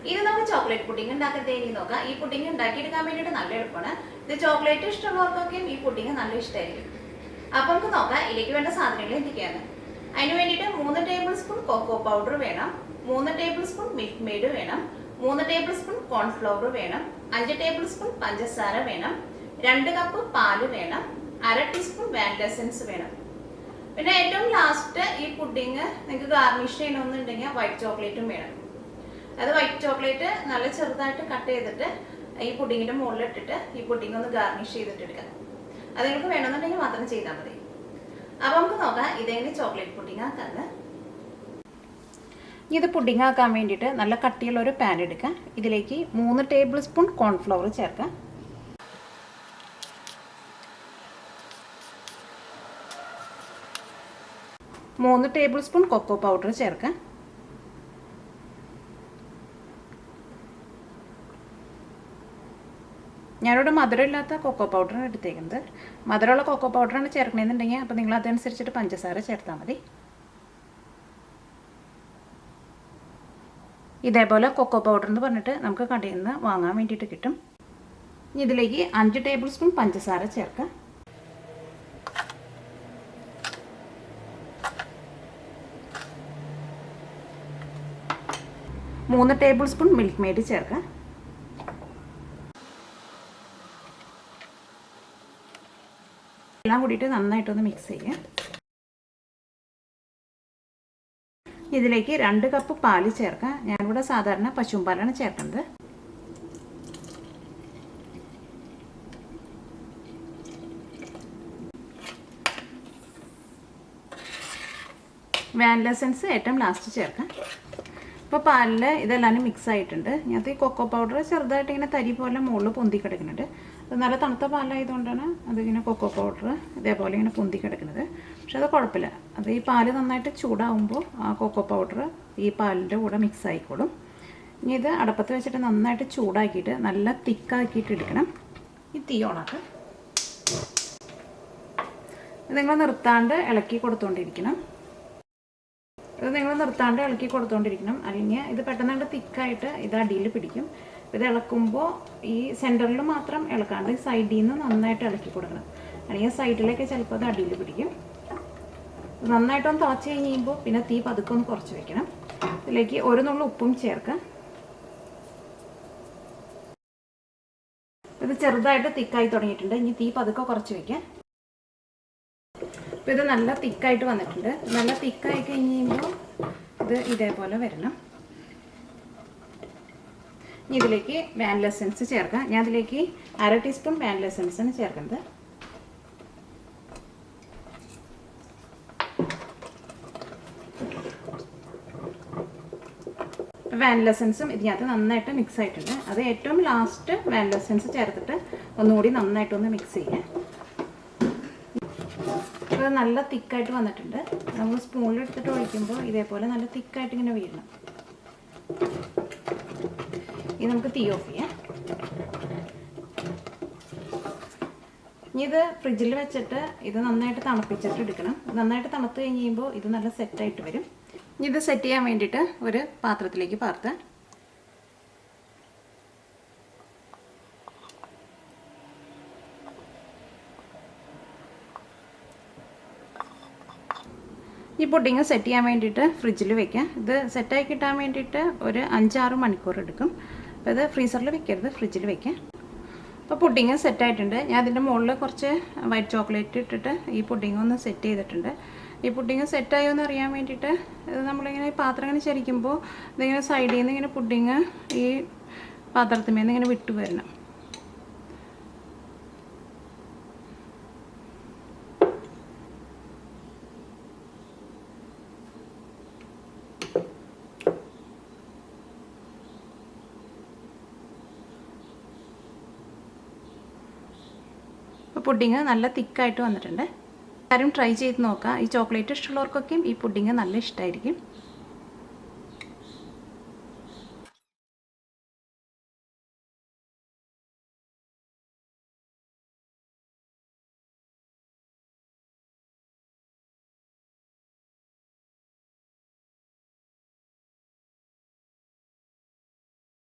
ഇത് നമുക്ക് chocolate pudding ഉണ്ടാക്കത്തേക്ക് നോക്കാം. ഈ പുഡിംഗ് ഉണ്ടാക്കിയെടുക്കാൻ വേണ്ടിയിട്ട് നല്ല എളുപ്പമാണ്. ഇത് ചോക്ലേറ്റ് ഇഷ്ടമുള്ളവർക്കൊക്കെയും ഈ പുഡിംഗ് നല്ല ഇഷ്ടമായിരിക്കും. അപ്പോൾ നമുക്ക് നോക്കാം ഇതിലേക്ക് വേണ്ട സാധനങ്ങൾ എന്തൊക്കെയാണ്. അതിന് വേണ്ടിയിട്ട് 3 ടേബിൾ സ്പൂൺ കൊക്കോ പൗഡർ വേണം, 3 ടേബിൾ സ്പൂൺ മിൽക്ക് മെയ്ഡ് വേണം, 3 ടേബിൾ സ്പൂൺ കോൺഫ്ലവർ വേണം, 5 ടേബിൾ സ്പൂൺ പഞ്ചസാര വേണം, 2 കപ്പ് പാല് വേണം, 1/2 ടീസ്പൂൺ വാനില എസൻസ് വേണം. പിന്നെ ഏറ്റവും ലാസ്റ്റ് ഈ പുഡിംഗ് നിങ്ങൾക്ക് ഗാർണിഷ് ചെയ്യണമെന്നുണ്ടെങ്കിൽ വൈറ്റ് ചോക്ലേറ്റും വേണം. അത് വൈറ്റ് ചോക്ലേറ്റ് നല്ല ചെറുതായിട്ട് കട്ട് ചെയ്തിട്ട് ഈ പുഡിങ്ങിൻ്റെ മുകളിൽ ഇട്ടിട്ട് ഈ പുഡിംഗ് ഒന്ന് ഗാർണിഷ് ചെയ്തിട്ട് എടുക്കാം. അത് നിങ്ങൾക്ക് വേണമെന്നുണ്ടെങ്കിൽ മാത്രം ചെയ്താൽ മതി. അപ്പോൾ നമുക്ക് നോക്കാം ഇതെങ്ങനെ ചോക്ലേറ്റ് പുഡിംഗ് ആക്കാന്ന്. ഇത് പുഡിംഗ് ആക്കാൻ വേണ്ടിയിട്ട് നല്ല കട്ടിയുള്ള ഒരു പാൻ എടുക്കാം. ഇതിലേക്ക് 3 ടേബിൾ സ്പൂൺ കോൺഫ്ലവർ ചേർക്കാം, 3 ടേബിൾ സ്പൂൺ കൊക്കോ പൗഡർ ചേർക്കാം, ഞാനിവിടെ മധുരമില്ലാത്ത കൊക്കോ പൗഡറാണ് എടുത്തേക്കുന്നത്. മധുരമുള്ള കൊക്കോ പൗഡറാണ് ചേർക്കണമെന്നുണ്ടെങ്കിൽ അപ്പോൾ നിങ്ങൾ അതനുസരിച്ചിട്ട് പഞ്ചസാര ചേർത്താൽ മതി. ഇതേപോലെ കൊക്കോ പൗഡർ എന്ന് പറഞ്ഞിട്ട് നമുക്ക് കടയിൽ നിന്ന് വാങ്ങാൻ വേണ്ടിയിട്ട് കിട്ടും. ഇതിലേക്ക് 5 ടേബിൾ സ്പൂൺ പഞ്ചസാര ചേർക്കാം, 3 ടേബിൾ സ്പൂൺ മിൽക്ക് മെയ്ഡ് ചേർക്കാം, എല്ലാം കൂടിയിട്ട് നന്നായിട്ടൊന്ന് മിക്സ് ചെയ്യാം. ഇതിലേക്ക് 2 കപ്പ് പാല് ചേർക്കാം. ഞാനിവിടെ സാധാരണ പശുവും പാലാണ് ചേർക്കുന്നത്. വാനില എസൻസ് ഏറ്റവും ലാസ്റ്റ് ചേർക്കാം. ഇപ്പോൾ പാലിൽ ഇതെല്ലാം മിക്സ് ആയിട്ടുണ്ട്. ഇതിനകത്ത് ഈ കൊക്കോ പൗഡർ ചെറുതായിട്ട് ഇങ്ങനെ തരി പോലെ മുകളിൽ പൊന്തി കിടക്കുന്നുണ്ട്. അത് നല്ല തണുത്ത പാലായതുകൊണ്ടാണ് അതിങ്ങനെ കൊക്കോ പൗഡർ ഇതേപോലെ ഇങ്ങനെ പൊന്തി കിടക്കുന്നത്. പക്ഷെ അത് കുഴപ്പമില്ല. അത് ഈ പാല് നന്നായിട്ട് ചൂടാവുമ്പോൾ ആ കൊക്കോ പൗഡർ ഈ പാലിൻ്റെ കൂടെ മിക്സ് ആയിക്കോളും. ഇനി ഇത് അടപ്പത്ത് വെച്ചിട്ട് നന്നായിട്ട് ചൂടാക്കിയിട്ട് നല്ല തിക്കാക്കിയിട്ട് എടുക്കണം. ഈ തീ ഓണാക്കാം. ഇത് നിങ്ങൾ നിർത്താണ്ട് ഇളക്കി കൊടുത്തുകൊണ്ടിരിക്കണം. അല്ലെങ്കിൽ ഇത് പെട്ടെന്ന് തിക്കായിട്ട് ഇത് അടിയിൽ പിടിക്കും. ഇത് ഇളക്കുമ്പോൾ ഈ സെൻറ്ററിൽ മാത്രം ഇളക്കാണ്ട് സൈഡിൽ നിന്ന് നന്നായിട്ട് ഇളക്കി കൊടുക്കണം. അല്ലെങ്കിൽ സൈഡിലേക്ക് ചിലപ്പോൾ അത് അടിയിൽ പിടിക്കും. നന്നായിട്ടൊന്ന് തിളച്ച് കഴിയുമ്പോൾ പിന്നെ തീ പതുക്കെ ഒന്ന് കുറച്ച് വെക്കണം. ഇതിലേക്ക് 1 നുള്ളു ഉപ്പും ചേർക്കാം. ഇത് ചെറുതായിട്ട് തിക്കായി തുടങ്ങിയിട്ടുണ്ട്. ഇനി തീ പതുക്കെ കുറച്ച് വയ്ക്കാം. അപ്പോൾ ഇത് നല്ല തിക്കായിട്ട് വന്നിട്ടുണ്ട്. നല്ല തിക്കായി കഴിയുമ്പോൾ ഇത് ഇതേപോലെ വരണം. ഇനി ഇതിലേക്ക് വാനില എസൻസ് ചേർക്കാം. ഞാൻ ഇതിലേക്ക് 1/2 ടീസ്പൂൺ വാനില എസൻസാണ് ചേർക്കുന്നത്. വാനില എസൻസും ഇതിനകത്ത് നന്നായിട്ട് മിക്സ് ആയിട്ടുണ്ട്. അത് ഏറ്റവും ലാസ്റ്റ് വാനില എസൻസ് ചേർത്തിട്ട് ഒന്നുകൂടി നന്നായിട്ടൊന്ന് മിക്സ് ചെയ്യാം. അപ്പോൾ നല്ല തിക്കായിട്ട് വന്നിട്ടുണ്ട്. നമ്മൾ സ്പൂണിലെടുത്തിട്ട് ഒഴിക്കുമ്പോൾ ഇതേപോലെ നല്ല തിക്കായിട്ട് ഇങ്ങനെ വീഴണം. ഇനി നമുക്ക് തീ ഓഫ് ചെയ്യാം. ഇനി ഇത് ഫ്രിഡ്ജിൽ വെച്ചിട്ട് ഇത് നന്നായിട്ട് തണുപ്പിച്ചിട്ട് എടുക്കണം. നന്നായിട്ട് തണുത്ത് കഴിയുമ്പോൾ ഇത് നല്ല സെറ്റായിട്ട് വരും. ഇനി ഇത് സെറ്റ് ചെയ്യാൻ വേണ്ടിയിട്ട് ഒരു പാത്രത്തിലേക്ക് പാർത്താം. ഈ പുഡിങ് സെറ്റ് ചെയ്യാൻ വേണ്ടിയിട്ട് ഫ്രിഡ്ജിൽ വെക്കാം. ഇത് സെറ്റായി കിട്ടാൻ വേണ്ടിയിട്ട് ഒരു 5-6 മണിക്കൂർ എടുക്കും. അപ്പോൾ ഇത് ഫ്രീസറിൽ വെക്കരുത്, ഫ്രിഡ്ജിൽ വെക്കാം. അപ്പോൾ പുഡിങ് സെറ്റായിട്ടുണ്ട്. ഞാൻ അതിൻ്റെ മുകളിൽ കുറച്ച് വൈറ്റ് ചോക്ലേറ്റ് ഇട്ടിട്ട് ഈ പുഡിങ് ഒന്ന് സെറ്റ് ചെയ്തിട്ടുണ്ട്. ഈ പുഡിങ് സെറ്റായോ എന്ന് അറിയാൻ വേണ്ടിയിട്ട് ഇത് നമ്മളിങ്ങനെ ഈ പാത്രം ഇങ്ങനെ ചരിക്കുമ്പോൾ ഇതിങ്ങനെ സൈഡിൽ നിന്ന് ഇങ്ങനെ പുഡിങ് ഈ പാത്രത്തിന്മേൽ ഇങ്ങനെ വിട്ടു വരണം. പുഡിങ് നല്ല തിക്കായിട്ട് വന്നിട്ടുണ്ട്. എല്ലാവരും ട്രൈ ചെയ്ത് നോക്കുക. ഈ ചോക്ലേറ്റ് ഇഷ്ടമുള്ളവർക്കൊക്കെയും ഈ പുഡിങ് നല്ല ഇഷ്ടമായിരിക്കും.